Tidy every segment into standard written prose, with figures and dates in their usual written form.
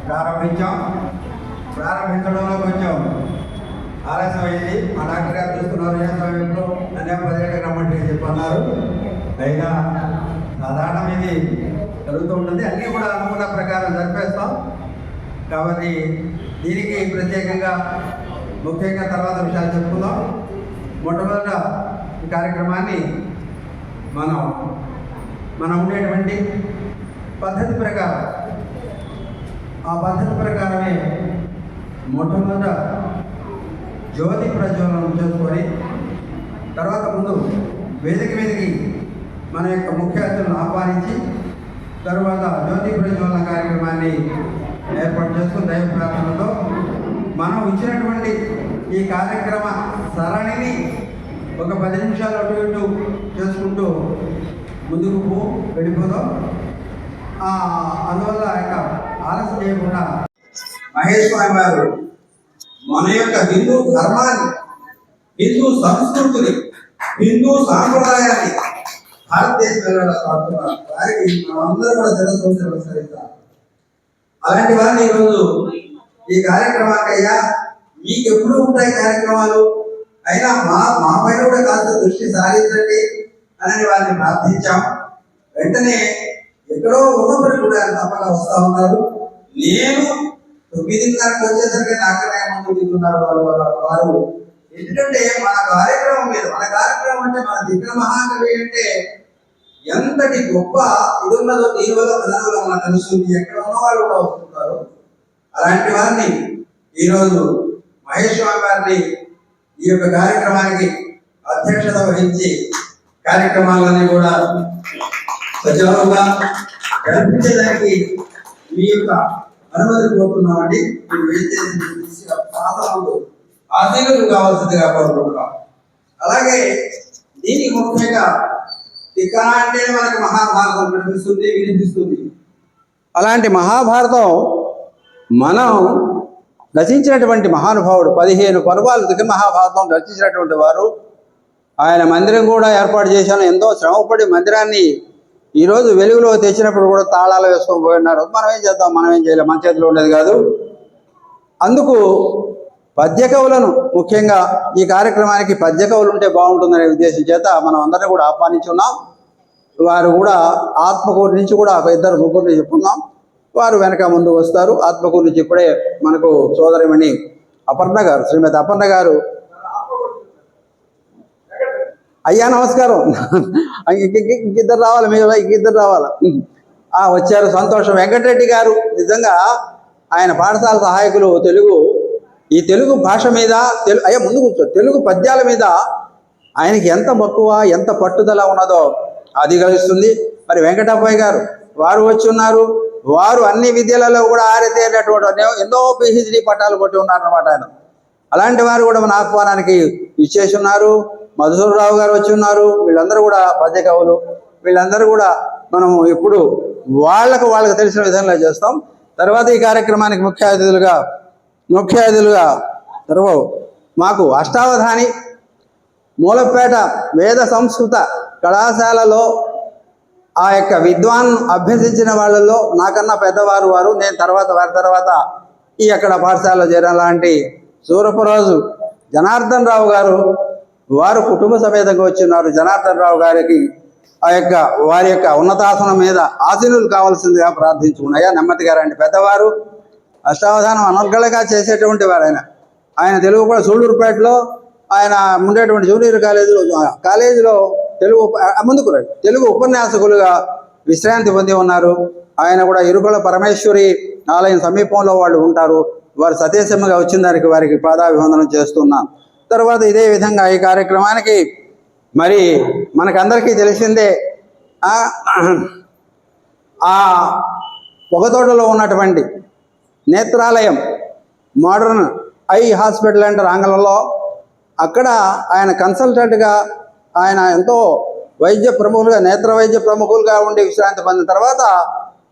కార్యక్రమాన్ని ప్రారంభించడంలో కొంచెం ఆలస్యం అయింది. మా డాక్టర్ గారు చూస్తున్నారు ఏ సమయంలో అనే 10 గంటలకు రమ్మంటే చెప్పన్నారు. అయినా సాధారణం ఇది జరుగుతూ ఉంటుంది. అన్నీ కూడా అనుకున్న ప్రకారం జరిపేస్తాం. కాబట్టి దీనికి ప్రత్యేకంగా ముఖ్యంగా తర్వాత విషయాలు చెప్పుకుందాం. మొట్టమొదట ఈ కార్యక్రమాన్ని మనం ఉండేటువంటి పద్ధతి ప్రకారం ఆ పద్ధతి ప్రకారమే మొట్టమొదట జ్యోతి ప్రజ్వలనం చేసుకొని తర్వాత ముందు వేదిక మీదకి మన యొక్క ముఖ్య అతిథులను ఆహ్వానించి తర్వాత జ్యోతి ప్రజ్వలన కార్యక్రమాన్ని ఏర్పాటు చేసుకుని దైవ ప్రార్థనతో మనం ఇచ్చినటువంటి ఈ కార్యక్రమ సరళిని ఒక 10 నిమిషాలు అటు ఇటు చేసుకుంటూ ముందుకు వెళ్ళిపోదాం. అందువల్ల యొక్క ఆలస్యం చేయకుండా మహేష్ స్వామి వారు మన యొక్క హిందూ ధర్మాన్ని, హిందూ సంస్కృతిని, హిందూ సాంప్రదాయాన్ని భారతదేశంలో వారికి మనమందరూ కూడా జనసంస్థ నమస్కరిస్తాం. అలాంటి వారిని ఈరోజు ఈ కార్యక్రమానికి అయ్యా మీకు ఎప్పుడు ఉంటాయి కార్యక్రమాలు అయినా మా పైన కూడా కాస్త దృష్టి సారించండి అని వారిని ప్రార్థించాం. వెంటనే ఎక్కడో ఉన్నప్పటికీ కూడా తప్పక వస్తూ ఉన్నారు. నేను 9:30కి వచ్చేసరికి నాకనే ముందు దిగుతున్నారు వారు. ఎందుకంటే మన కార్యక్రమం మీద, మన కార్యక్రమం అంటే మన దిగ్గ మహాకవి అంటే ఎంతటి గొప్ప ఇది ఉన్నదో దీనివల్ల ప్రధానంగా మనకు తెలుస్తుంది. ఎక్కడ ఉన్న వాళ్ళు కూడా వస్తుంటారు. అలాంటి వారిని ఈరోజు మహేష్ స్వామి వారిని ఈ యొక్క కార్యక్రమానికి అధ్యక్షత వహించి కార్యక్రమాలన్నీ కూడా సజావుగా జరిపించడానికి మీ యొక్క అనుమతి కోరుతున్నామండి. ఆశీర్వాదం కావాల్సిందిగా కోరుకుంటున్నాం. అలాగే దీనికి ముఖ్యంగా టీకా అంటే మనకు మహాభారతం వినిపిస్తుంది. అలాంటి మహాభారతం మనం రచించినటువంటి మహానుభావుడు 15 పర్వాలు దిగ మహాభారతం రచించినటువంటి వారు. ఆయన మందిరం కూడా ఏర్పాటు చేశాను. ఎంతో శ్రమపడి మందిరాన్ని ఈరోజు వెలుగులో తెచ్చినప్పుడు కూడా తాళాలు వేసుకొని పోయినారు. మనం ఏం చేద్దాం, మనం ఏం చేయలేం, మన చేతిలో ఉండేది కాదు. అందుకు పద్య కవులను ముఖ్యంగా ఈ కార్యక్రమానికి పద్య కవులు ఉంటే బాగుంటుందనే ఉద్దేశం చేత మనం అందరినీ కూడా ఆహ్వానించున్నాం. వారు కూడా ఆత్మకూరు నుంచి కూడా 2-3 చెప్పుకున్నాం. వారు వెనక ముందు వస్తారు. ఆత్మకూరు నుంచి ఇప్పుడే మనకు సోదరిమణి అపర్ణ గారు, శ్రీమతి అపర్ణ గారు. అయ్యా నమస్కారం. ఇంకిద్దరు రావాలి, మీరు ఇంకిద్దరు రావాలా? వచ్చారు, సంతోషం. వెంకటరెడ్డి గారు నిజంగా ఆయన పాఠశాల సహాయకులు. ఈ తెలుగు భాష మీద అయ్యా ముందు కూర్చో, తెలుగు పద్యాల మీద ఆయనకి ఎంత మక్కువ, ఎంత పట్టుదల ఉన్నదో అది కలుస్తుంది. మరి వెంకటప్పయ్య గారు వారు వచ్చి ఉన్నారు. వారు అన్ని విద్యలలో కూడా ఆరితేరినటువంటి ఎన్నో PhD పట్టాలు కొట్టి ఉన్నారన్నమాట ఆయన. అలాంటి వారు కూడా మన ఆహ్వానానికి ఇచ్చేసి ఉన్నారు. మధుసూరరావు గారు వచ్చి ఉన్నారు. వీళ్ళందరూ కూడా పద్య కవులు. వీళ్ళందరూ కూడా మనం ఇప్పుడు వాళ్ళకు తెలిసిన విధంగా చేస్తాం. తర్వాత ఈ కార్యక్రమానికి ముఖ్య అతిథులుగా తర్వాత మాకు అష్టావధాని మూలపేట వేద సంస్కృత కళాశాలలో ఆ యొక్క విద్వాన్ అభ్యసించిన వాళ్ళలో నాకన్నా పెద్దవారు వారు. నేను వారి తర్వాత ఈ అక్కడ పాఠశాలలో చేరిన లాంటి సూరపురాజు జనార్దన్ రావు గారు, వారు కుటుంబ సమేతంగా వచ్చిన్నారు. జనార్దన్ రావు గారికి వారి యొక్క ఉన్నతాసనం మీద ఆసీనులు కావాల్సిందిగా ప్రార్థించుకున్నాయా. నెమ్మది గారు అంటే పెద్దవారు, అష్టావధానం అనర్గళగా చేసేటువంటి వారు. ఆయన తెలుగు కూడా సూళ్ళూరుపేటలో ఆయన ఉండేటువంటి జూనియర్ కాలేజీలో తెలుగు ఉపన్యాసకులుగా విశ్రాంతి పొంది ఉన్నారు. ఆయన కూడా ఇరుకుల పరమేశ్వరి ఆలయం సమీపంలో వాళ్ళు ఉంటారు. వారు సతీసమ్మగా వచ్చిన దానికి వారికి పాదాభివందనం చేస్తున్నాం. తర్వాత ఇదే విధంగా ఈ కార్యక్రమానికి మరి మనకందరికీ తెలిసిందే ఆ పొగతోటలో ఉన్నటువంటి నేత్రాలయం, మోడర్న్ ఐ హాస్పిటల్ అంటారు ఆంగ్లంలో. అక్కడ ఆయన కన్సల్టెంట్గా ఆయన ఎంతో నేత్ర వైద్య ప్రముఖులుగా ఉండి విశ్రాంతి పొందిన తర్వాత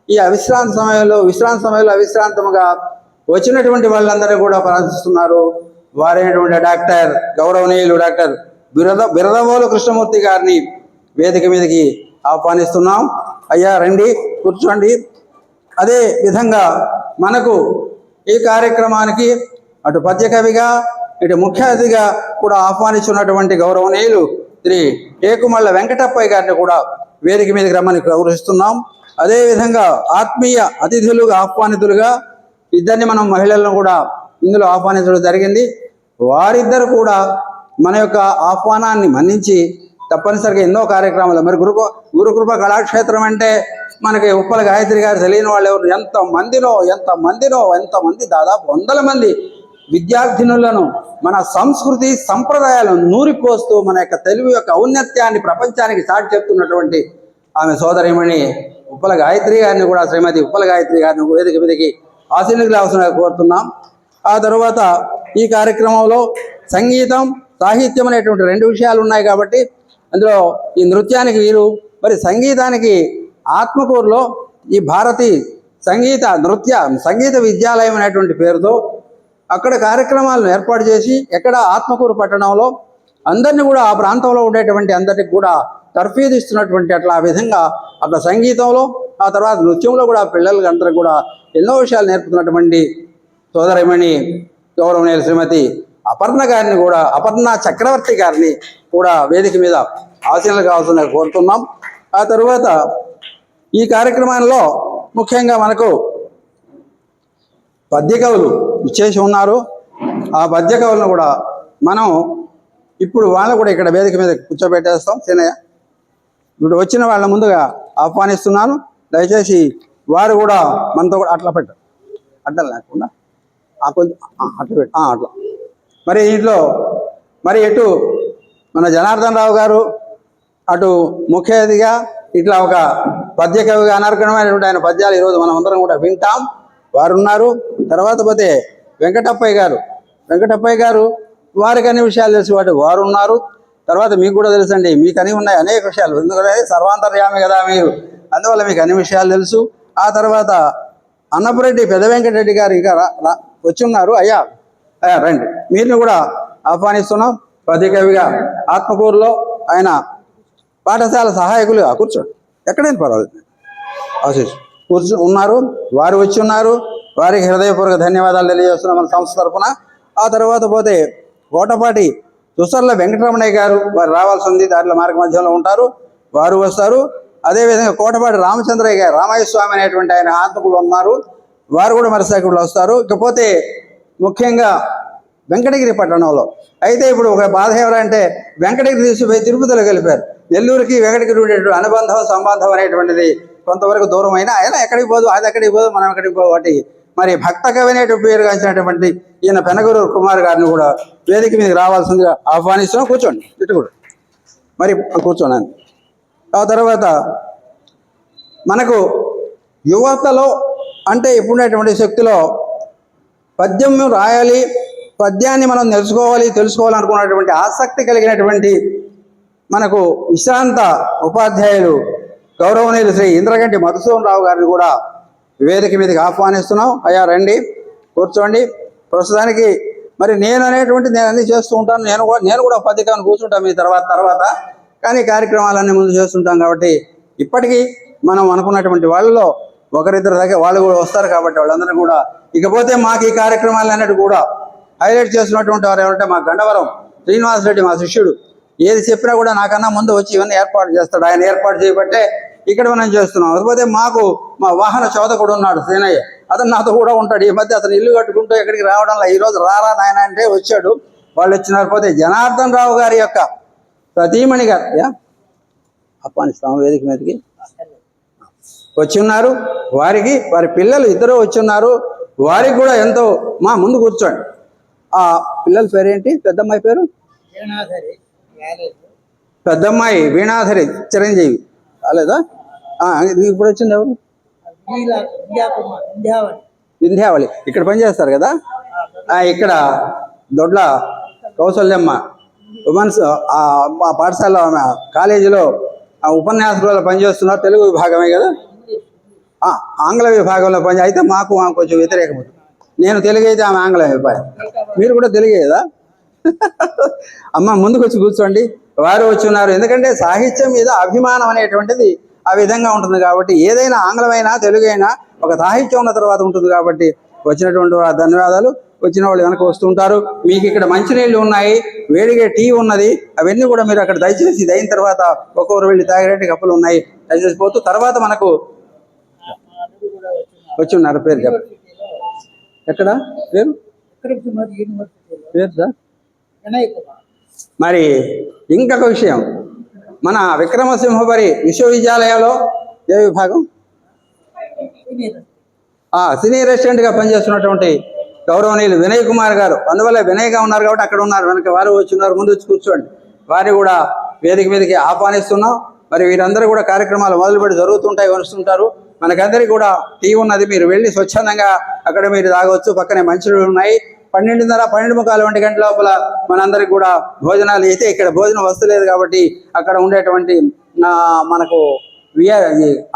ఈ విశ్రాంతి సమయంలో అవిశ్రాంతముగా వచ్చినటువంటి వాళ్ళందరూ కూడా ప్రార్థిస్తున్నారు. వారైనటువంటి డాక్టర్ గౌరవనీయులు డాక్టర్ బిరదవోలు కృష్ణమూర్తి గారిని వేదిక మీదకి ఆహ్వానిస్తున్నాం. అయ్యా రండి, కూర్చోండి. అదే విధంగా మనకు ఈ కార్యక్రమానికి అటు పద్య కవిగా ఇటు ముఖ్య అతిథిగా కూడా ఆహ్వానించున్నటువంటి గౌరవనీయులు శ్రీ ఏకుమళ్ళ వెంకటప్పయ్య గారిని కూడా వేదిక మీదకి రమ్మని గౌరవిస్తున్నాం. అదేవిధంగా ఆత్మీయ అతిథులుగా ఆహ్వానితులుగా ఇద్దరిని మనం మహిళలను కూడా ఇందులో ఆహ్వానించడం జరిగింది. వారిద్దరు కూడా మన యొక్క ఆహ్వానాన్ని మన్నించి తప్పనిసరిగా ఎన్నో కార్యక్రమాలు మరి గురుకృప కళాక్షేత్రం అంటే మనకి ఉప్పల గాయత్రి గారు తెలియని వాళ్ళు ఎవరు ఎంతమంది దాదాపు 100 మంది విద్యార్థినులను మన సంస్కృతి సంప్రదాయాలను నూరిపోస్తూ మన యొక్క తెలుగు యొక్క ఔన్నత్యాన్ని ప్రపంచానికి చాటి చెప్తున్నటువంటి ఆమె సోదరిమణి ఉప్పల గాయత్రి గారిని కూడా శ్రీమతి ఉప్పల గాయత్రి గారిని వేదిక మీదకి ఆశీనులకు రావాల్సిన కోరుతున్నాం. ఆ తర్వాత ఈ కార్యక్రమంలో సంగీతం సాహిత్యం అనేటువంటి 2 విషయాలు ఉన్నాయి కాబట్టి అందులో ఈ నృత్యానికి వీరు మరి సంగీతానికి ఆత్మకూరులో ఈ భారతీ సంగీత విద్యాలయం అనేటువంటి పేరుతో అక్కడ కార్యక్రమాలను ఏర్పాటు చేసి ఎక్కడ ఆత్మకూరు పట్టణంలో అందరినీ కూడా ఆ ప్రాంతంలో ఉండేటువంటి అందరికి కూడా తర్ఫీదు ఇస్తున్నటువంటి అట్లా ఆ విధంగా అక్కడ సంగీతంలో ఆ తర్వాత నృత్యంలో కూడా పిల్లలకి అందరికి కూడా ఎన్నో విషయాలు నేర్పుతున్నటువంటి సోదరిమణి గౌరవనీయులు శ్రీమతి అపర్ణ చక్రవర్తి గారిని కూడా వేదిక మీద ఆశీనులు కావాల్సిన కోరుతున్నాం. ఆ తరువాత ఈ కార్యక్రమంలో ముఖ్యంగా మనకు పద్య కవులు ఇచ్చేసి ఉన్నారు. ఆ పద్య కవులను కూడా మనం ఇప్పుడు వాళ్ళని కూడా ఇక్కడ వేదిక మీద కూర్చోబెట్టేస్తాం. సీనయ్య ఇప్పుడు వచ్చిన వాళ్ళ ముందుగా ఆహ్వానిస్తున్నాను. దయచేసి వారు కూడా మనతో కూడా అట్లా లేకుండా కొంచెం అట్లా అట్లా మరి ఇంట్లో మరి ఎటు మన జనార్దన్ రావు గారు అటు ముఖ్య అతిథిగా ఇట్లా ఒక పద్య కవిగా అనర్గణమైనటువంటి ఆయన పద్యాలు ఈరోజు మనం అందరం కూడా వింటాం. వారు ఉన్నారు. తర్వాత పోతే వెంకటప్పయ్య గారు వారికి అన్ని విషయాలు తెలిసి వారు ఉన్నారు. తర్వాత మీకు కూడా తెలుసండి, మీకు అన్నీ ఉన్నాయి అనేక విషయాలు, ఎందుకంటే సర్వాంతర్యామి కదా మీరు, అందువల్ల మీకు అన్ని విషయాలు తెలుసు. ఆ తర్వాత అన్నపురెడ్డి పెద్ద వెంకటరెడ్డి గారు ఇంకా వచ్చి ఉన్నారు. అయ్యా రండి, మీరుని కూడా ఆహ్వానిస్తున్నాం. పద్య కవిగా ఆత్మకూరులో ఆయన పాఠశాల సహాయకులుగా కూర్చోండి, ఎక్కడైనా పర్వాలేదు ఉన్నారు. వారు వచ్చి ఉన్నారు. వారికి హృదయపూర్వక ధన్యవాదాలు తెలియజేస్తున్నాం మన సంస్థ తరఫున. ఆ తర్వాత పోతే కోటపాటి దుసర్ల వెంకటరమణయ్య గారు వారు రావాల్సి ఉంది, దారిలో మార్గ మధ్యంలో ఉంటారు, వారు వస్తారు. అదేవిధంగా కోటపాటి రామచంద్రయ్య గారు రామయ్య స్వామి అనేటువంటి ఆయన ఆత్మకులు ఉన్నారు, వారు కూడా మరిసాకులు వస్తారు. ఇకపోతే ముఖ్యంగా వెంకటగిరి పట్టణంలో అయితే ఇప్పుడు ఒక బాధ ఎవరంటే వెంకటగిరి తీసుకుపోయి తిరుపతిలో కలిపారు. నెల్లూరుకి వెంకటగిరి ఉండేటువంటి సంబంధం అనేటువంటిది కొంతవరకు దూరం అయినా ఆయన ఎక్కడికి పోదు, అది ఎక్కడికి పోదు, మనం ఎక్కడికి పోదు. వాటి మరి భక్త కవి అనేటువంటి పేరు గాంచినటువంటి ఈయన పెనగూరు కుమార్ గారిని కూడా వేదిక మీదకి రావాల్సిందిగా ఆహ్వానిస్తున్నాం. కూర్చోండి, ఇటు కూడా మరి కూర్చోండి. ఆ తర్వాత మనకు యువతలో అంటే ఇప్పుడున్నటువంటి శక్తిలో పద్యం రాయాలి, పద్యాన్ని మనం తెలుసుకోవాలనుకున్నటువంటి ఆసక్తి కలిగినటువంటి మనకు విశ్రాంత ఉపాధ్యాయులు గౌరవనీయులు శ్రీ ఇంద్రగంటి మధుసూదన్ రావు గారిని కూడా వేదిక మీదకి ఆహ్వానిస్తున్నాం. అయ్యా రండి, కూర్చోండి. ప్రస్తుతానికి మరి నేను అన్నీ చేస్తూ ఉంటాను. నేను కూడా పద్యకాన్ని కూర్చుంటాను మీ తర్వాత కానీ కార్యక్రమాలన్నీ ముందు చేస్తుంటాం కాబట్టి ఇప్పటికీ మనం అనుకున్నటువంటి వాళ్ళలో ఒకరిద్దరు దగ్గర వాళ్ళు కూడా వస్తారు కాబట్టి వాళ్ళందరూ కూడా. ఇకపోతే మాకు ఈ కార్యక్రమాలన్నిటి కూడా హైలైట్ చేస్తున్నటువంటి వారు ఎవరంటే మా గండవరం శ్రీనివాసరెడ్డి, మా శిష్యుడు. ఏది చెప్పినా కూడా నాకన్నా ముందు వచ్చి ఇవన్నీ ఏర్పాటు చేస్తాడు. ఆయన ఏర్పాటు చేయబట్టే ఇక్కడ మనం చేస్తున్నాం. కాకపోతే మాకు మా వాహన చోదకుడు ఉన్నాడు సేనయ్య, అతను నాతో కూడా ఉంటాడు. ఈ మధ్య అతను ఇల్లు కట్టుకుంటూ ఎక్కడికి రావడంలో ఈరోజు రారా నాయన అంటే వచ్చాడు. వాళ్ళు వచ్చినారు. పోతే జనార్దన్ రావు గారి యొక్క సతీమణి గారు ఆహ్వానిస్తాము వేదిక మీదకి వచ్చి ఉన్నారు. వారి పిల్లలు ఇద్దరు వచ్చి ఉన్నారు. వారికి కూడా ఎంతో మా ముందు కూర్చోండి. ఆ పిల్లల పేరేంటి? పెద్దమ్మాయి పేరు పెద్దమ్మాయి వీణాధరి చిరంజీవి కాలేదా? ఇప్పుడు వచ్చింది ఎవరు? వింధ్యావళి. ఇక్కడ పనిచేస్తారు కదా. ఇక్కడ దొడ్ల కౌసల్యమ్మ ఉమెన్స్ ఆ పాఠశాలలో ఆమె కాలేజీలో ఉపన్యాసకులు పనిచేస్తున్నారు. తెలుగు విభాగమే కదా, ఆంగ్ల విభాగంలో అయితే మాకు కొంచెం వ్యతిరేకం. నేను తెలుగు అయితే ఆమె ఆంగ్ల విభాగం. మీరు కూడా తెలుగే కదా. అమ్మ ముందుకు వచ్చి కూర్చోండి. వారు వచ్చి ఉన్నారు. ఎందుకంటే సాహిత్యం మీద అభిమానం అనేటువంటిది ఆ విధంగా ఉంటుంది కాబట్టి ఏదైనా ఆంగ్లమైనా తెలుగు అయినా ఒక సాహిత్యం ఉన్న తర్వాత ఉంటుంది కాబట్టి వచ్చినటువంటి ధన్యవాదాలు. వచ్చిన వాళ్ళు వెనక వస్తుంటారు. మీకు ఇక్కడ మంచినీళ్ళు ఉన్నాయి, వేడిగా టీ ఉన్నది, అవన్నీ కూడా మీరు అక్కడ దయచేసి ఇది అయిన తర్వాత ఒక్కొక్కరు వెళ్ళి తాగేటి కప్పులు ఉన్నాయి, దయచేసి పోతూ తర్వాత మనకు వచ్చి ఉన్నారు. పేరు చెప్పండి, ఎక్కడ పేరు పేరు సార్? మరి ఇంకొక విషయం, మన విక్రమసింహపురి విశ్వవిద్యాలయంలో ఏ విభాగం? సినీ రెస్టారెంట్గా పనిచేస్తున్నటువంటి గౌరవనీయులు వినయ్ కుమార్ గారు, అందువల్ల వినయ్గా ఉన్నారు కాబట్టి అక్కడ ఉన్నారు, వెనక వారు వచ్చి ఉన్నారు, ముందు వచ్చి కూర్చోండి. వారిని కూడా వేదిక మీదకి ఆహ్వానిస్తున్నాం. మరి వీరందరూ కూడా కార్యక్రమాలు మొదలుపెట్టి జరుగుతుంటాయి, వస్తుంటారు. మనకందరికీ కూడా టీ ఉన్నది, మీరు వెళ్ళి స్వచ్ఛందంగా అక్కడ మీరు తాగవచ్చు. పక్కనే మంచినీళ్ళు ఉన్నాయి. 12:30, 12:45 గంటల లోపల మనందరికి కూడా భోజనాలు అయితే, ఇక్కడ భోజనం వస్తలేదు కాబట్టి అక్కడ ఉండేటువంటి మనకు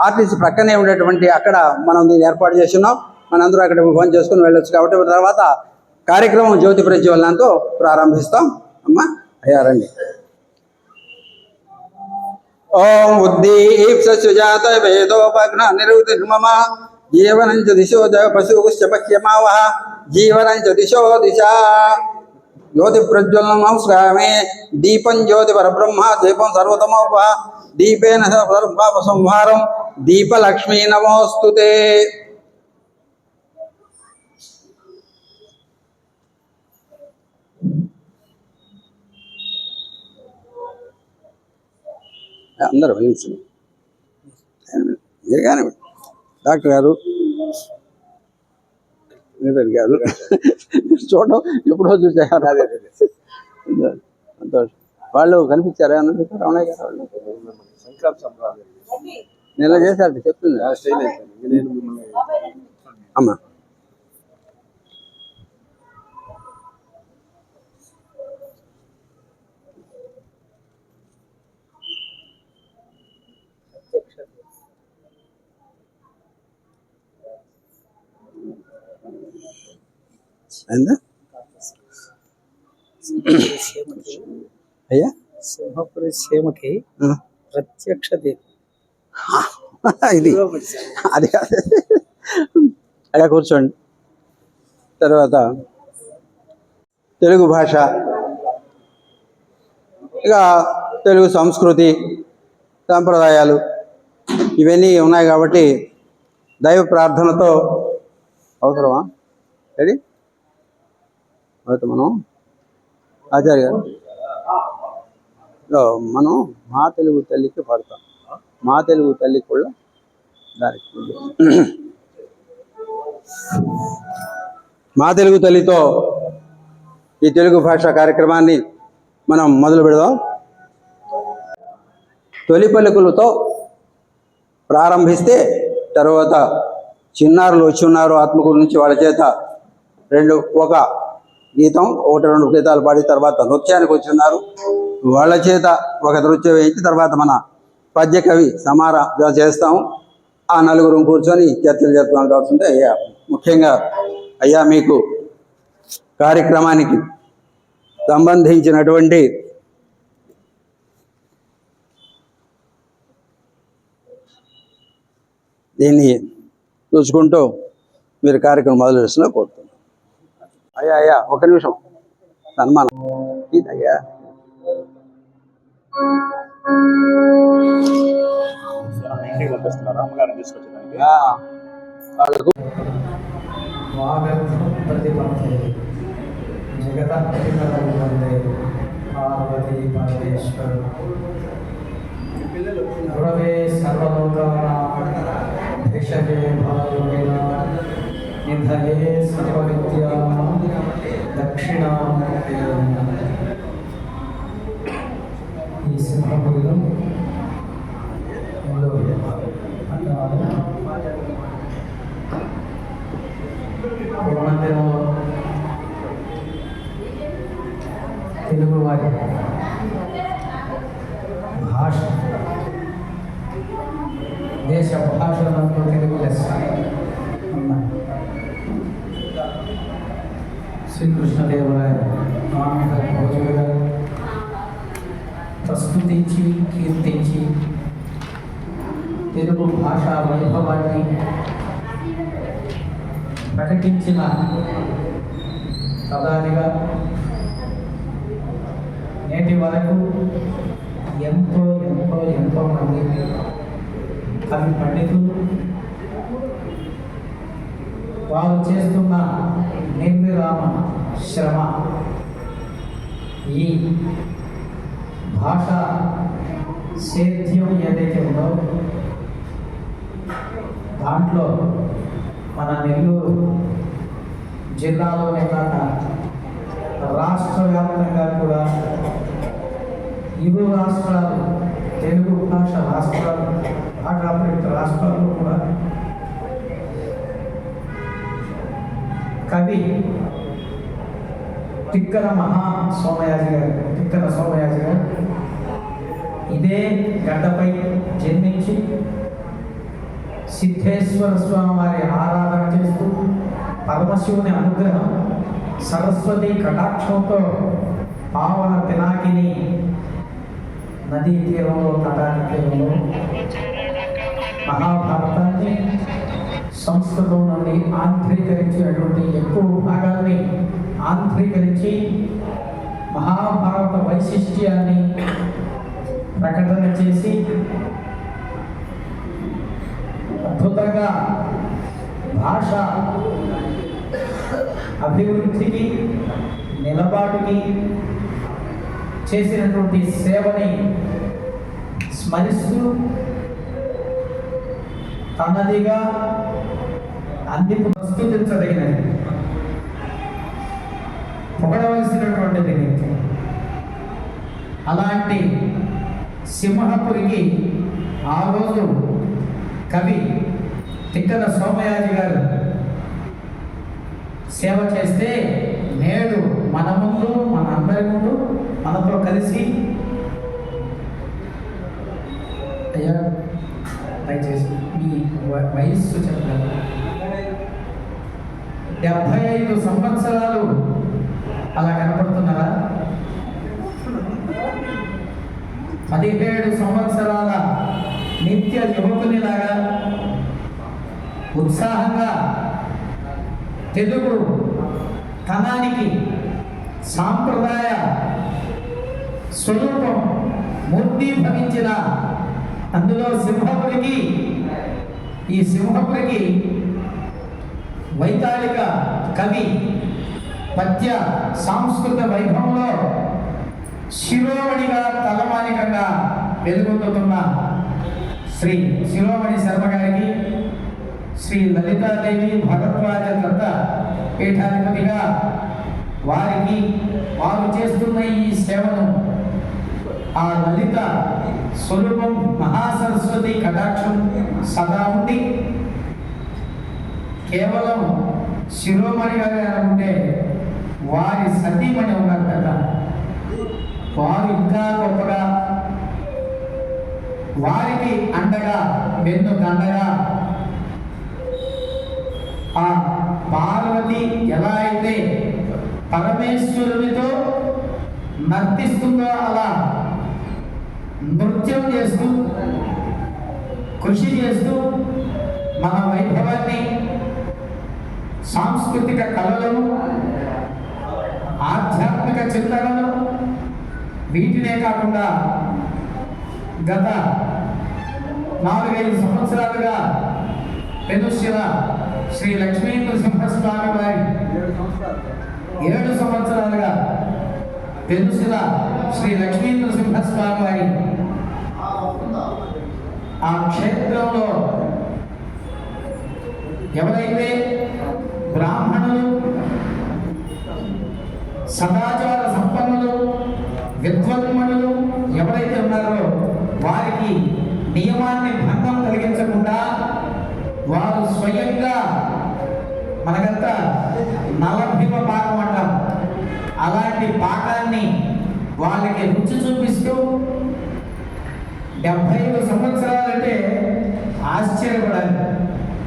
ఆర్టీసీ ప్రక్కనే ఉండేటువంటి అక్కడ మనం దీన్ని ఏర్పాటు చేస్తున్నాం. మనందరూ అక్కడ భోజనం చేసుకుని వెళ్ళొచ్చు. కాబట్టి తర్వాత కార్యక్రమం జ్యోతి ప్రజ్వలనంతో ప్రారంభిస్తాం. అమ్మా అయ్యా రండి. ఓం ఉద్దీప్సుజాత వేదోపగ్న నిరుతిర్మమ జీవనంచ దిశో దేవ పశుశ్చ పశ్యమావహ జీవనంచ దిశో దిశా జ్యోతి ప్రజ్వలనం నమస్కారమే. దీపం జ్యోతి పరబ్రహ్మ దీపం సర్వతమోప దీపేన సర్వపాప సంహారం దీపలక్ష్మీ నమోస్తుతే. అందరూ మీరు కానీ డాక్టర్ గారు గారు చూడడం ఎప్పుడో చూసారు. అదే సంతోషం. వాళ్ళు కనిపించారా రమణయ్య గారు? వాళ్ళు నిన్న చేశారు, చెప్తుంది అమ్మా. అయ్యా సింహపురి సీమకి ప్రత్యక్ష ఇది అది అలా కూర్చోండి. తర్వాత తెలుగు భాష, ఇక తెలుగు సంస్కృతి సాంప్రదాయాలు ఇవన్నీ ఉన్నాయి కాబట్టి దైవ ప్రార్థనతో అవసరమా రెడీ అయితే మనం ఆచార్య గారు మనం మా తెలుగు తల్లికి పడతాం. మా తెలుగు తల్లికి కూడా దానికి మా తెలుగు తల్లితో ఈ తెలుగు భాష కార్యక్రమాన్ని మనం మొదలు పెడదాం. తొలి పలుకులతో ప్రారంభిస్తే తర్వాత చిన్నారులు వచ్చి ఉన్నారు ఆత్మకూరు నుంచి, వాళ్ళ చేత ఒక గీతం 1-2 గీతాలు పాడి తర్వాత నృత్యానికి వచ్చి ఉన్నారు, వాళ్ళ చేత ఒక నృత్యం వేయించి తర్వాత మన పద్య కవి సమారా చేస్తాము. ఆ నలుగురు కూర్చొని చర్చలు జరుపుతాం కావాల్సిందే. అయ్యా ముఖ్యంగా అయ్యా మీకు కార్యక్రమానికి సంబంధించినటువంటి దీన్ని చూసుకుంటూ మీరు కార్యక్రమం మొదలు చేస్తున్నా కోరుతున్నాను. అయ్యా అయ్యా ఒక నిమిషం సన్మానం అయ్యా. వాళ్ళకు గురవే సర్వలోకానాం భిషజే భాయోగినాం నిధయే సర్వవిద్యానాం దక్షిణామూర్తే. ఈ సింహపురిలో మందిరంలో తెలుగు వారి భాష దేశ భాషలంతా తెలుగు లెస్స. శ్రీకృష్ణదేవరాయ ఆనంద భోజులుగా ప్రస్తుతించి కీర్తించి తెలుగు భాషా వైభవాన్ని ప్రకటించిన ప్రధానిగా నేటి వరకు ఎంతో ఎంతో ఎంతో మంది కవి పండితులు వారు చేస్తున్న నిర్విరామ శ్రమ ఈ భాష సేద్యం ఏదైతే ఉందో దాంట్లో మన నెల్లూరు జిల్లాలోనే కాక రాష్ట్ర వ్యాప్తంగా కూడా ఇరు రాష్ట్రాలు తెలుగు భాష రాష్ట్రాలు భాషాప్రయుక్త రాష్ట్రాల్లో కూడా కవి తిక్కన సోమయాజి గారు ఇదే గడ్డపై జన్మించి సిద్ధేశ్వర స్వామి వారి ఆరాధన చేస్తూ పరమశివుని అనుగ్రహం సరస్వతి కటాక్షంతో పావన పినాకిని నదీ తీరంలో తటాక తీరంలో మహాభారతాన్ని సంస్కృతం నుండి ఆంధ్రీకరించినటువంటి ఎక్కువ భాగాన్ని ఆంధ్రీకరించి మహాభారత వైశిష్ట్యాన్ని ప్రకటన చేసి అద్భుతంగా భాష అభివృద్ధికి నిలబాటుకి చేసినటువంటి సేవని స్మరిస్తూ తనదిగా ప్రస్తుతించదగినది పొగడవలసినటువంటిది. అలాంటి సింహపురికి ఆ రోజు కవి తిక్కన సోమయాజి గారు సేవ చేస్తే నేడు మన ముందు మన అందరి ముందు మనతో కలిసి అయ్యా దయచేసి మీ వయస్సు చెప్పారు 75 సంవత్సరాలు అలా కనపడుతున్నారా? 17 సంవత్సరాల నిత్య యువకునిలాగా ఉత్సాహంగా తెలుగు కణానికి సాంప్రదాయ స్వరూపం మూర్తీభవించిన అందులో ఈ సింహపురికి వైతాళిక కవి పద్య సాంస్కృత వైభవంలో శిరోమణిగా తలమానికంగా వెలుగొందుతున్న శ్రీ శిరోమణి శర్మ గారికి, శ్రీ లలితాదేవి భగద్వాజ దత్త పీఠాధిపతిగా వారికి వారు చేస్తున్న ఈ సేవను ఆ లలిత స్వరూపం మహాసరస్వతి కటాక్షం సదా ఉండి కేవలం శిరోమణి గారు అనుకుంటే వారి సతీమణి ఉన్నారు కదా, వారు ఇంకా గొప్పగా వారికి అండగా వెన్ను దండగా ఆ పార్వతి ఎలా అయితే పరమేశ్వరునితో నర్తిస్తుందో అలా నృత్యం చేస్తూ కృషి చేస్తూ మన వైభవాన్ని సాంస్కృతిక కళలను ఆధ్యాత్మిక చింతనను వీటినే కాకుండా గత 4-5 సంవత్సరాలుగా పెనుశిల శ్రీ లక్ష్మీ నృసింహస్వామి వారి 7 సంవత్సరాలుగా పెనుశిల శ్రీ లక్ష్మీ నృసింహస్వామి వారి ఆ క్షేత్రంలో ఎవరైతే బ్రాహ్మణులు సదాచార సంపన్నులు విద్వన్మణులు ఎవరైతే ఉన్నారో వారికి నియమాన్ని భంగం కలిగించకుండా వారు స్వయంగా మనకంతా నలభివ పాకం అంటాం, అలాంటి పాకాన్ని వాళ్ళకి రుచి చూపిస్తూ 75 సంవత్సరాలంటే ఆశ్చర్యపడాలి.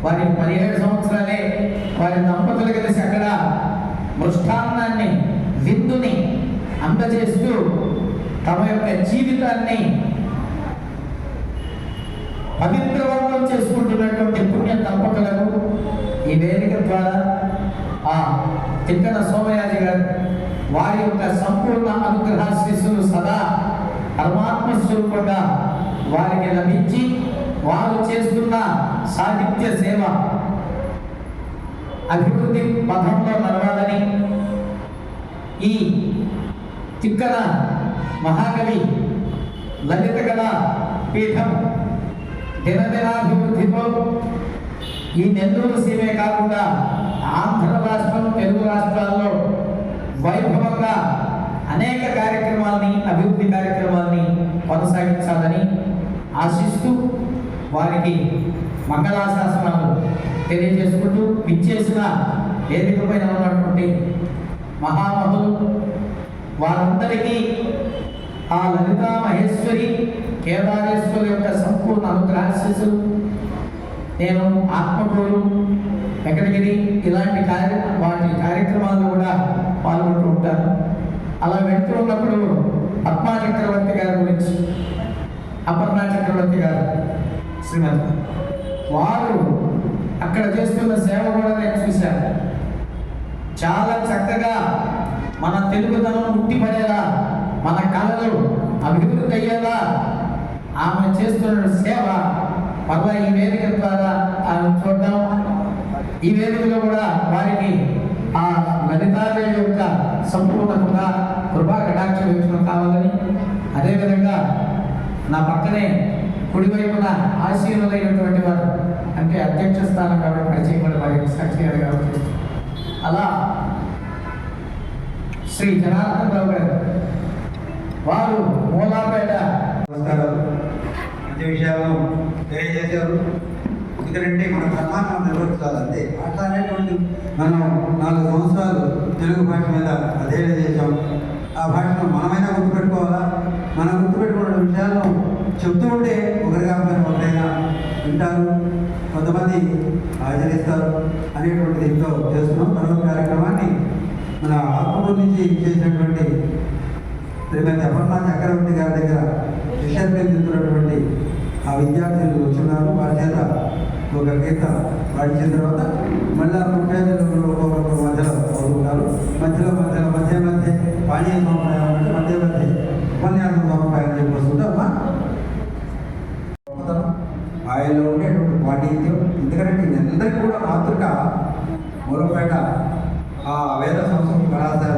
వారి 17 సంవత్సరాలే వారి దంపతులు కలిసి అక్కడ మృష్టాన్నాన్ని విందుని అందజేస్తూ తమ యొక్క జీవితాన్ని పవిత్రవంతం చేసుకుంటున్నటువంటి పుణ్య దంపతులకు ఈ వేదిక ద్వారా ఆ తిక్కన సోమయాజి గారు వారి యొక్క సంపూర్ణ అనుగ్రహాశీస్సులు సదా పరమాత్మ స్వరూపంగా వారికి లభించి వారు చేస్తున్న సాహిత్య సేవ అభివృద్ధి పథంలో నడవాలని ఈ తిక్కన మహాకవి లలిత కళా పీఠం దినదినాభివృద్ధితో ఈ నెల్లూరు సీమే కాకుండా ఆంధ్ర రాష్ట్రం తెలుగు రాష్ట్రాల్లో వైభవంగా అనేక కార్యక్రమాలని అభివృద్ధి కార్యక్రమాలని కొనసాగించాలని ఆశిస్తూ వారికి మంగళాశాసనాలు తెలియజేసుకుంటూ విచ్చేసిన వేదిక పైన ఉన్నటువంటి మహామహులు వారందరికీ ఆ లలితా మహేశ్వరి కేదారేశ్వరి యొక్క సంపూర్ణ అనుగ్రహాశీస్సులు నేను ఆత్మకూరు వెంకటగిరి ఇలాంటి వాటి కార్యక్రమాల్లో కూడా పాల్గొంటూ ఉంటాను. అలా వెళ్తూ ఉన్నప్పుడు పద్మా చక్రవర్తి గారి గురించి అపర్ణా చక్రవర్తి గారు శ్రీమతి వారు అక్కడ చేస్తున్న సేవ కూడా నేను చూశాను. చాలా చక్కగా మన తెలుగుదనం ఉట్టిపడేలా మన కళలు అభివృద్ధి అయ్యేలా ఆమె చేస్తున్న సేవ మళ్ళా ఈ వేదిక ద్వారా ఆమె చూద్దాం. ఈ వేదికలో కూడా వారికి ఆ లలితాదేవి యొక్క సంపూర్ణంగా కృపా కటాక్ష వీక్షణ కావాలని, అదేవిధంగా నా పక్కనే కుడివైపున ఆశీనులైనటువంటి వారు అంటే అధ్యక్ష స్థానం కాబట్టి పరిచయం వారి సాక్షి గారు కాబట్టి అలా శ్రీ జనార్దన్ రావు గారు వారు మూలాపేట నమస్కారాలు. మంచి విషయాలను తెలియజేశారు. ఎందుకంటే మన ధర్మాన్ని నిర్వర్తించాలంటే అట్లా అనేటువంటి మనం 4 సంవత్సరాలు తెలుగు భాష మీద అధ్యయనం చేసాం. ఆ భాషను మనమైనా గుర్తుపెట్టుకోవాలా. మనం గుర్తుపెట్టుకున్న విషయాలను చెప్తూ ఉంటే ఒకరి కాకపోయినా ఒకరైనా వింటారు, కొంతమంది ఆచరిస్తారు అనేటువంటి దీంతో చేస్తున్నాం. తర్వాత కార్యక్రమాన్ని మన ఆత్మకూరు నుంచి చేసినటువంటి శ్రీమతి అపర్ణా చక్రవర్తి గారి దగ్గర శిష్యత్వం చెందుతున్నటువంటి ఆ విద్యార్థులు వచ్చినారు. వారి చేత ఒక గీత పాడించిన తర్వాత మళ్ళీ 35 ఒక్కొక్క మధ్యలో చదువుకుంటారు. మధ్య పానీయ సంప్రదాయం అంటే మధ్య ఉపన్యాసం సంప్రదాయం చెప్పొస్తుంటే అమ్మా ఆయనలో ఉండేటువంటి పాండిత్యం. ఎందుకంటే అందరికీ కూడా మాతృక మూలపేట ఆ వేద సంస్కృతి కళాశాల.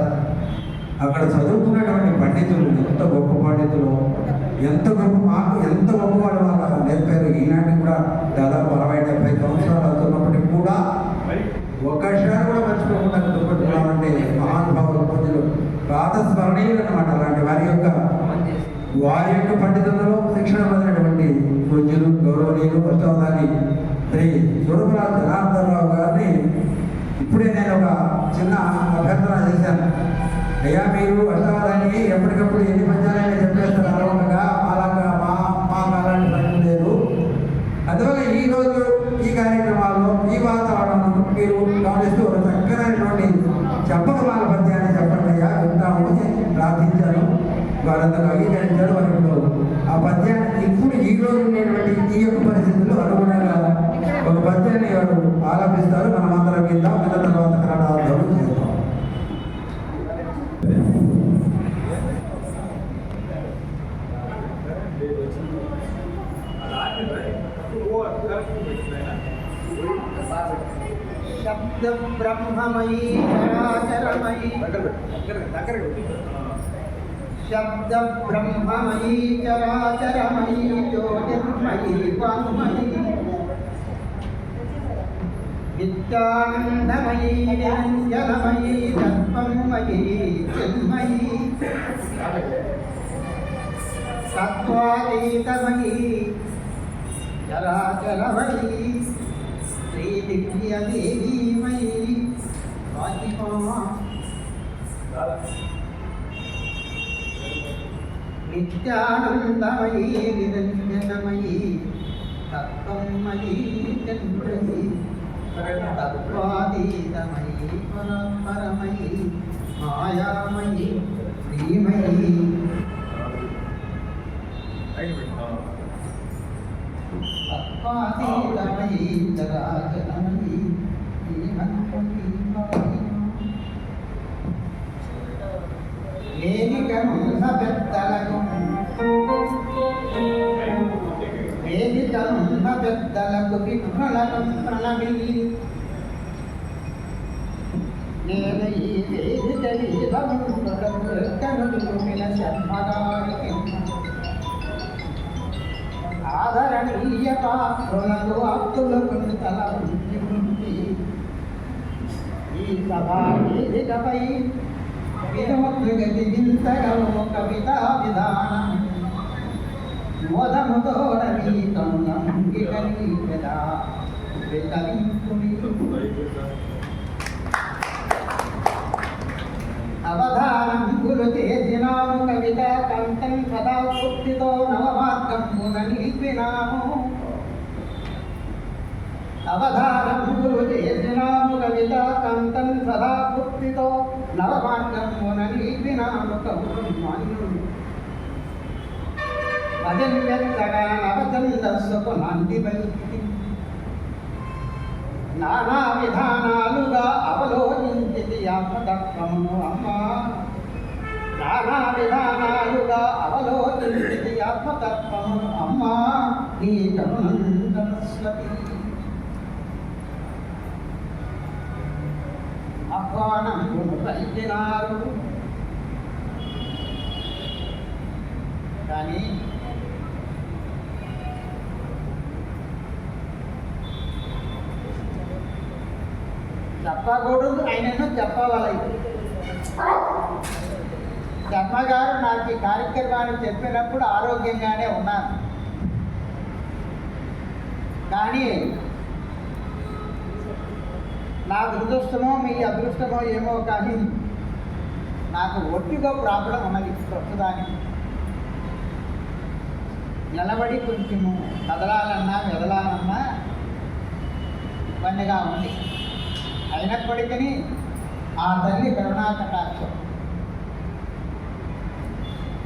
అక్కడ చదువుకున్నటువంటి పండితులు ఎంత గొప్ప పండితులు, ఎంత గొప్ప వాళ్ళు మాకు నేర్పారు. ఈనాటికి కూడా దాదాపు 60-70 సంవత్సరాలు అవుతున్నప్పటికీ కూడా ఒక అక్షరాలు కూడా మర్చిపోకుండా గుర్తుపెట్టుకున్నామంటే మహానుభావులు పూజలు ప్రాతస్మరణీయులు అన్నమాట. అలాంటి వారి యొక్క పండితులలో శిక్షణ పొందినటువంటి పూజ్యులు గౌరవనీయులు అష్టవధాని శ్రీ సూరపురాజు జనార్దన్ రావు గారిని ఇప్పుడే నేను ఒక చిన్న అభ్యర్థన చేశాను. అయ్యా మీరు అష్టవధానికి ఎప్పటికప్పుడు ఎన్ని పద్యాలైనా చెప్పేస్తారు అలవకగా అలాగా మాకు అలాంటి పని లేదు. అందువల్ల ఈరోజు ఈ కార్యక్రమాల్లో ఈ వాతావరణంలో మీరు గమనిస్తూ ఒక చక్కనైనటువంటి చెప్పకమాల పద్యాన్ని చెప్పండి అయ్యా వింటాము ప్రార్థించాను. వారంతా అంగీకరించారు. వారి ఆ పద్యాన్ని ఇప్పుడు ఈ రోజు ఉండేటువంటి ఈ యొక్క పరిస్థితుల్లో అనుగుణంగా ఒక పద్యాన్ని వారు ఆలపిస్తారు. మనమందరం విందాం. విన్న తర్వాత కన్నడార్థం చేస్తాం. శబ్ద బ్రహ్మమయీ చరాచరమయీ శబ్ద బ్రహ్మమయీ చరాచరమయీ జ్యోతిర్మయీ వాంగ్మయీ విద్యానందమయీ నిరంజనమయీ తత్వమయీ చిన్మయీ తత్వాతీతమయీ చరాచరమయీ శ్రీ దివ్యదేవీమయీ వాచిమా నిత్యానందమయీ నిరంజనమయీ తత్వమయీ చంద్రమయీ తత్వాతీతమయీ పరమయీ మాయామయీ శ్రీమయీ వాసీతమయీ జరాచరమయీ వేదికనున్న పెద్దలకు వేదికనున్న పెద్దలకు విఘ్నులకు ప్రణవి నేను ఈ వేదిక మీద శర్మగారికి ఆదరణీయ పాత్రులకు ఆప్తులకు తల ఉంచి ఈ సభా వేదికపై వినోద్రగతి వింతగలు కవితా విధానం మోదముతోడీకములంగికలి కదా అవధానం గురు చేసినాము కవిత కంఠం సదా పూర్తితో నవమార్గమున నిలిపినాము అవధానం గురు చేసినాము కవిత కంఠం సదా పూర్తితో నవమార్గమున నిలిపినాము కౌరమ్మాన్యుడు భజన్యత్తగా నవచందస్సుకు నాంది బలికి నానా విధానాలుగా అవలోకించింది ఆత్మతత్వమును అమ్మా నానా విధానాలుగా అవలోకించింది ఆత్మతత్వమును అమ్మా నీ కరుణంత సరస్వతి ఆహ్వానమును పలికినారు కానీ చెప్పకూడదు ఆయనను చెప్పవాలి. శర్మగారు నాకు ఈ కార్యక్రమాన్ని చెప్పినప్పుడు ఆరోగ్యంగానే ఉన్నాను. కానీ నా దురదృష్టమో మీ అదృష్టమో ఏమో కానీ నాకు ఒట్టిగా ప్రాబ్లం ఉన్నది ప్రస్తుతానికి. నిలబడి కొంచెము కదలాలన్నా వెదలాలన్నా ఇబ్బందిగా ఉంది. అయినప్పటికీ ఆ తల్లి కరుణాకటాక్షం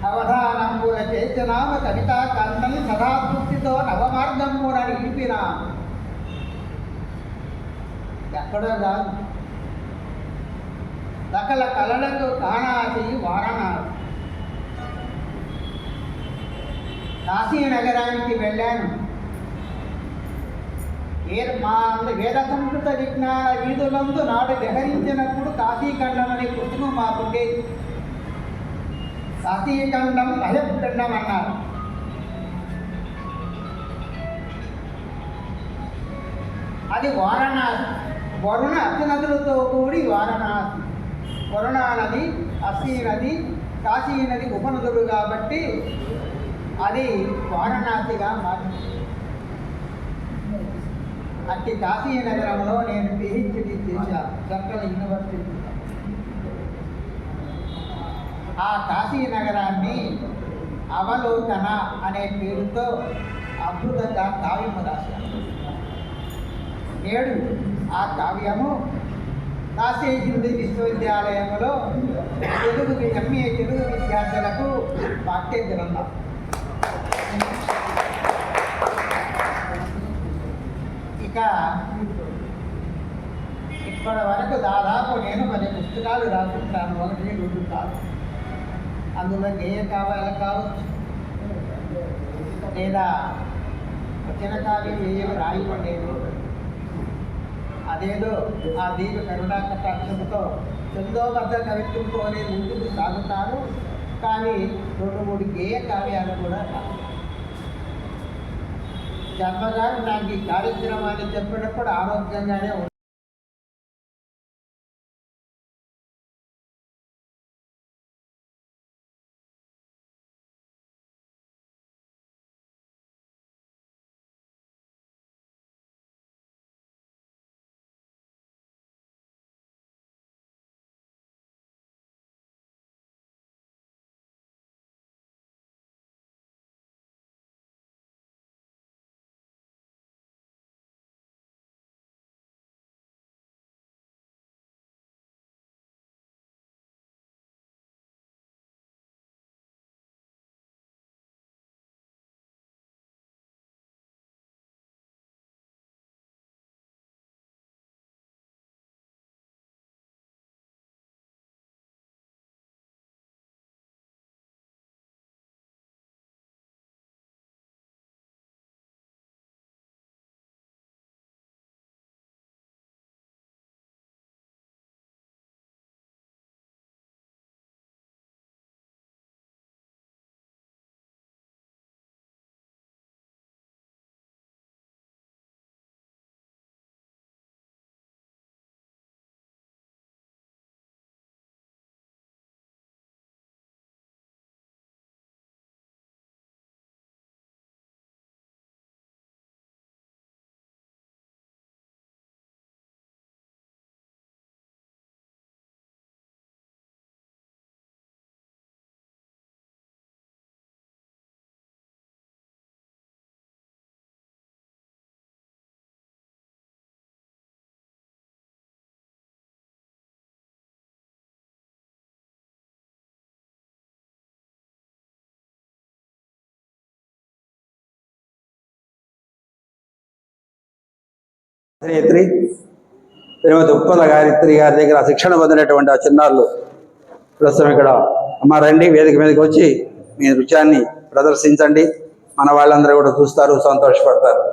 అవధానంబుల చేసినామ కవితా కంఠం సదాతృప్తితో నవమార్గంబున నిలిపినా ఎక్కడో కాదు సకల కళలకు కాణాసి వారణాసి కాశీ నగరానికి వెళ్ళాను. మా వేద సంస్కృత విజ్ఞాన వీధులందు నాడు విహరించినప్పుడు కాశీఖండం అనే పుస్తకం మాకుండేది. కాశీఖండం భయపిండం అన్నారు. అది వారణాసి, వరుణ అతి నదులతో కూడి వారణాసి. వరుణా నది, అసీ నది, కాశీ నది ఉపనదులు కాబట్టి అది వారణాసిగా మారింది. అట్టి కాశీ నగరంలో నేను పిహెచ్డి చేశాను సెంట్రల్ యూనివర్సిటీ. ఆ కాశీ నగరాన్ని అవలోకన అనే పేరుతో అద్భుతంగా కావ్యము రాశాను. నేడు ఆ కావ్యము కాశీ హిందూ విశ్వవిద్యాలయంలో ఎంఏ తెలుగు విద్యార్థులకు పాఠ్య గ్రంథం. ఇక ఇప్పటి వరకు దాదాపు నేను 10 పుస్తకాలు రాసుకుంటాను, 1-2 కాదు. అందులో గేయ కావ్యాలు కావచ్చు, లేదా వచన కావ్యం ఏమి రాయబడేది. అదేదో ఆ దీప కరుణాకటాక్షంతో చందోబద్ధ కవిత్వంతోనే ముందుకు సాగుతారు. కానీ 2-3 గేయ కావ్యాలు కూడా రాదు. శర్మగారు నాకు ఈ కార్యక్రమాన్ని చెప్పినప్పుడు ఆరోగ్యంగానే అభినేత్రి శ్రీమతి ఉప్పల గాయత్రి గారి దగ్గర శిక్షణ పొందినటువంటి ఆ చిన్నారులు ప్రస్తుతం ఇక్కడ అమ్మ రండి, వేదిక మీదకి వచ్చి మీ నృత్యాన్ని ప్రదర్శించండి. మన వాళ్ళందరూ కూడా చూస్తారు, సంతోషపడతారు.